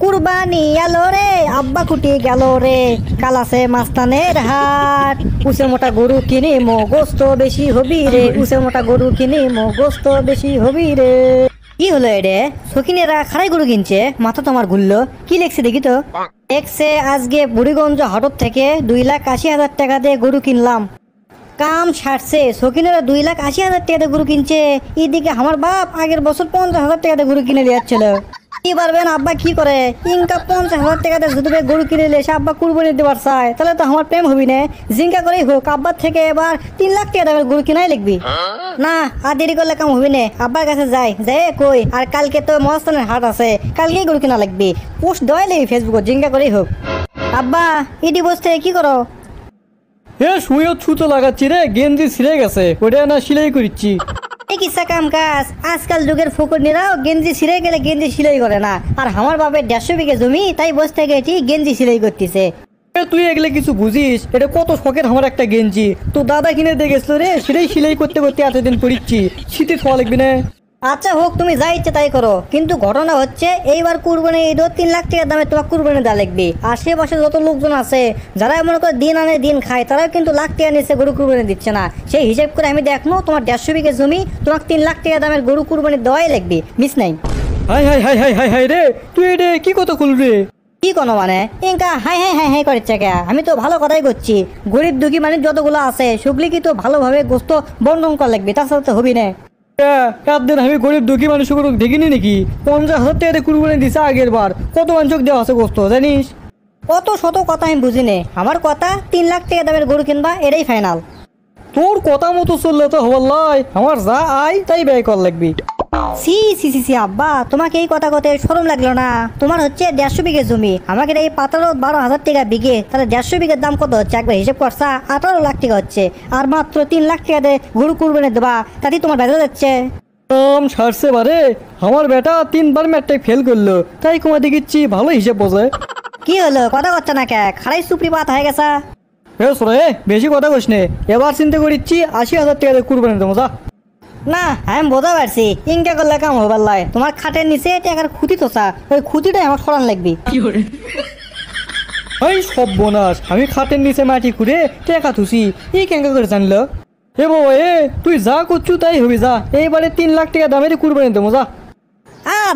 কুরবানি এলো রে, আব্বা কুটি গেল রে, কালাসে মাস্তানের হাট। উসে মোটা গরু কিনিমো, গোস্ত বেশি হবি রে, উসে মোটা গরু কিনিমো, গোস্ত বেশি হবি রে। কি হলো এরে? সখিনেরা খারাই গরু কিনছে, মাথা তোমার ঘুরলো। কি লেখছে দেখি তো। লেখছে আজকে বুড়িগঞ্জ হাটত থেকে 2,80,000 টাকা দিয়ে গরু কিনলাম। কাম সারছে, সখিনেরা 2,80,000 টাকা দিয়ে গরু কিনছে। এদিকে আমার বাপ আগের বছর 50,000 টাকা দিয়ে গরু কিনে যাচ্ছিল। কি পারবেন আব্বা কি করে? ইনকা 50,000 টাকা দিয়ে যদি গরু কিনে নিলে সে আব্বা কুরবানি দিতে পারছায়, তাহলে তো আমার প্রেম হবি না। জিঙ্কা করেই হোক, আব্বার থেকে এবার 3 লাখ টাকা দামের গরু কিনাই লিখবি না। আর দেরি করলে কাম হবি না। আব্বার কাছে যাই কই, আর কালকে তো মহাস্থানের হাট আছে, কালকেই গরু কিনা লাগবি। পোস্ট দেওয়াই লাগবি ফেসবুকে, জিঙ্কা করেই হোক। আব্বা ইডি বসতে কি করো? শুয়ে ছুতো লাগাচ্ছি রে, গেঞ্জি ছিঁড়ে গেছে, ওটা না সিলাই করছি। কিসা কাম কাজ, আজকাল যুগের ফকুরনিরাও গেঞ্জি ছিঁড়ে গেলে গেঞ্জি সিলাই করে না। আর আমার বাপের 150 বিঘে জমি, তাই বসতে গেছি গেঞ্জি সিলাই করতেছে। তুই এগুলো কিছু বুঝিস? এটা কত শখের আমার একটা গেঞ্জি, তো দাদা কিনে দিয়ে গেছিল রে, সেটাই সিলাই করতে করতে এতদিন পড়িচ্ছি। শীতে থোয়া লাগবে না। আচ্ছা হোক, তুমি যা ইচ্ছে তাই করো, কিন্তু ঘটনা হচ্ছে এইবার কুরবানি ঈদ 3 লাখ টাকার দামে তোমার কুরবানি দেওয়া লাগবে। আশেপাশে যত লোকজন আছে যারা মনে করে দিন আনে দিন খায়, তারাও কিন্তু লাখ টাকা নিচ্ছে গরু কুরবানি দিচ্ছে না। সেই হিসেব করে আমি দেখবো তোমার 150 বিঘে জমি, তোমার 3 লাখ টাকা দামের গরু কুরবানি দেওয়াই লাগবে, মিস নাই। High high high high high high রে, তুই এটা কি কথা কল রে? কি কোনো মানে Inca high high high high করছে কে? আমি তো ভালো কথাই করছি। গরিব দুঃখী মানে যতগুলো আছে সেগুলি কি তো ভালোভাবে গোস্ত বন্টন করা লাগবে, তাছাড়া তো হবি না। একদিন আমি গরিব দুঃখী মানুষ দেখিনি নাকি? 50,000 টাকা কুরবানি দিছে আগের বার, কত মানুষ দেওয়া আছে গোস্ত জানিস? অত শত কথা আমি বুঝি নে, আমার কথা 3 লাখ টাকা দামের গরু কিনবা, এটাই ফাইনাল। তোর কথা মতো চললে তো হবাল্লাই, আমার যা আয় তাই ব্যয় কর লাগবি। সি সি সি সি আব্বা, তোমাকে এই কথা কতে শরম লাগলো না? তোমার হচ্ছে 150 বিঘে জমি, আমাকে এই 12,000 টাকা বিঘে, তাহলে 150 বিঘের দাম কত হচ্ছে একবার হিসেব করছা? 18 লাখ টাকা হচ্ছে। আর মাত্র 3 লাখ টাকা দিয়ে গরু কুরবানি দেবা, তাতেই তোমার বেঁধে যাচ্ছে। সারছে বারে, আমার বেটা 3বার ম্যাটটাই ফেল করলো, তাই কমা দেখিচ্ছি ভালো হিসেব বোঝে। কি হলো কথা করছে না কে? খারাই সুপ্রি পাত হয়ে গেছে। বেশি কথা কইস নে, এবার চিন্তা করিচ্ছি 80,000 টাকা দিয়ে কুরবানি দেবো যা। না আমি বোঝা পারছি, ইনকা করলে কাম হবার লাই। তোমার খাটের নিচে টাকার খুঁটি তোষা, ওই খুঁটিটাই আমার সরান লাগবি। এই সব বোনাস, আমি খাটের নিচে মাটি খুঁড়ে টাকা থুসি, এই কেঙ্কা করে জানলো? এ বাবা তুই যা করছু তাই হবি যা, এইবারে 3 লাখ টাকা দামের কুরবানি দেবো যা।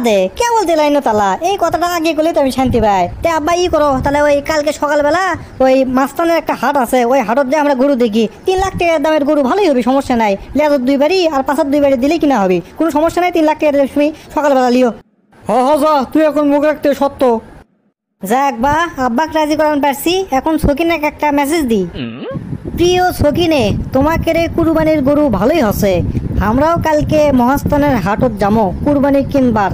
দে কে বলতে লাইন তালা, এই কথাটা আগে করলে তো আমি শান্তি পাই। তে আব্বা ই করো তাহলে, ওই কালকে সকালবেলা ওই মাস্তানের একটা হাট আছে, ওই হাটত দিয়ে আমরা গরু দেখি। 3 লাখ টাকার দামের গরু ভালোই হবে, সমস্যা নাই। লেজর 2 বাড়ি আর পাঁচার 2 বাড়ি দিলেই কিনা হবে, কোনো সমস্যা নাই। 3 লাখ টাকা তুমি সকালবেলা লিও। যা, তুই এখন মুখ রাখতে সত্য। যাক বা আব্বাকে রাজি করান পারছি, এখন সকিনে একটা মেসেজ দিই। প্রিয় সকিনে, তোমাকে রে কুরবানির গরু ভালোই হচ্ছে। আমরাও কালকে মহাস্থানের হাটত যাবো কুরবানি কিনবার।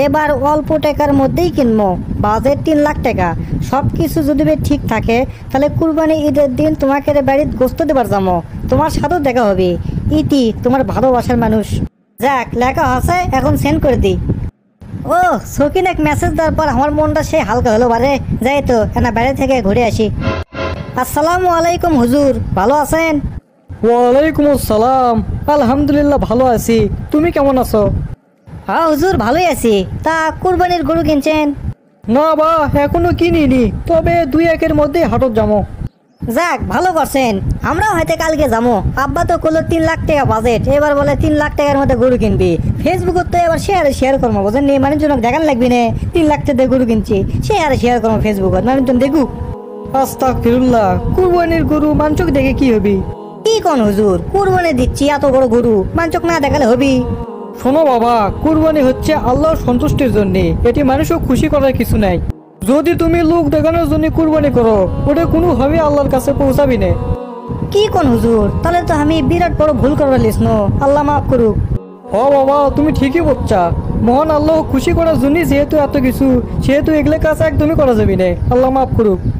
এবার অল্প টাকার মধ্যেই কিনবো, বাজেট 3 লাখ টাকা। সব কিছু যদি ঠিক থাকে তাহলে কুরবানি ঈদের দিন তোমাকে রে বাড়িতে গোস্ত দেবার যাবো, তোমার সাথেও দেখা হবে। ইতি তোমার ভালোবাসার মানুষ। যাক লেখা আছে, এখন সেন্ড করে দিই। ও সকিন এক মেসেজ দেওয়ার পর আমার মনটা সে হালকা হলো বারে। যাই তো এনা বাইরে থেকে ঘুরে আসি। আসসালামু আলাইকুম হুজুর, ভালো আছেন? ওয়ালাইকুম আসসালাম, আলহামদুলিল্লাহ ভালো আছি, তুমি কেমন আছো? হ্যাঁ হুজুর ভালোই আছি। তা কুরবানির গরু কিনছেন? না বা এখনো কিনিনি, তবে 2-1 মধ্যে হাটত যাবো। যাক ভালো করছেন, আমরাও হয়তো কালকে যাবো। আব্বা তো করলো 3 লাখ টাকা বাজেট, এবার বলে 3 লাখ টাকার মধ্যে গরু কিনবি। ফেসবুকত তো এবার শেয়ার করবো, বুঝেন নি? মানুষজন দেখান লাগবি না 3 লাখ টাকা গরু কিনছি, শেয়ার করবো ফেসবুকত, মানুষজন দেখুক। আস্তাগফিরুল্লাহ, কুরবানির গরু মানচক দেখে কি হবি? কি কোন হুজুর, কুরবানি দিচ্ছি এত বড় গরু, মানচক না দেখালে হবি? শোনো বাবা, কুরবানি হচ্ছে আল্লাহর সন্তুষ্টির জন্য, এটি মানুষও খুশি করার কিছু নাই। যদি তুমি লোক দেখানোর জন্য কুরবানি করো, ওটা কোনোভাবে আল্লাহর কাছে পৌঁছাবি না। কি কোন হুজুর, তাহলে তো আমি বিরাট বড় ভুল করবার লিস। আল্লাহ মাফ করুক। বাবা তুমি ঠিকই বলছা, মহান আল্লাহ খুশি করার জন্য যেহেতু এত কিছু, সেহেতু এগুলো কাজ একদমই করা যাবে না, আল্লাহ মাফ করুক।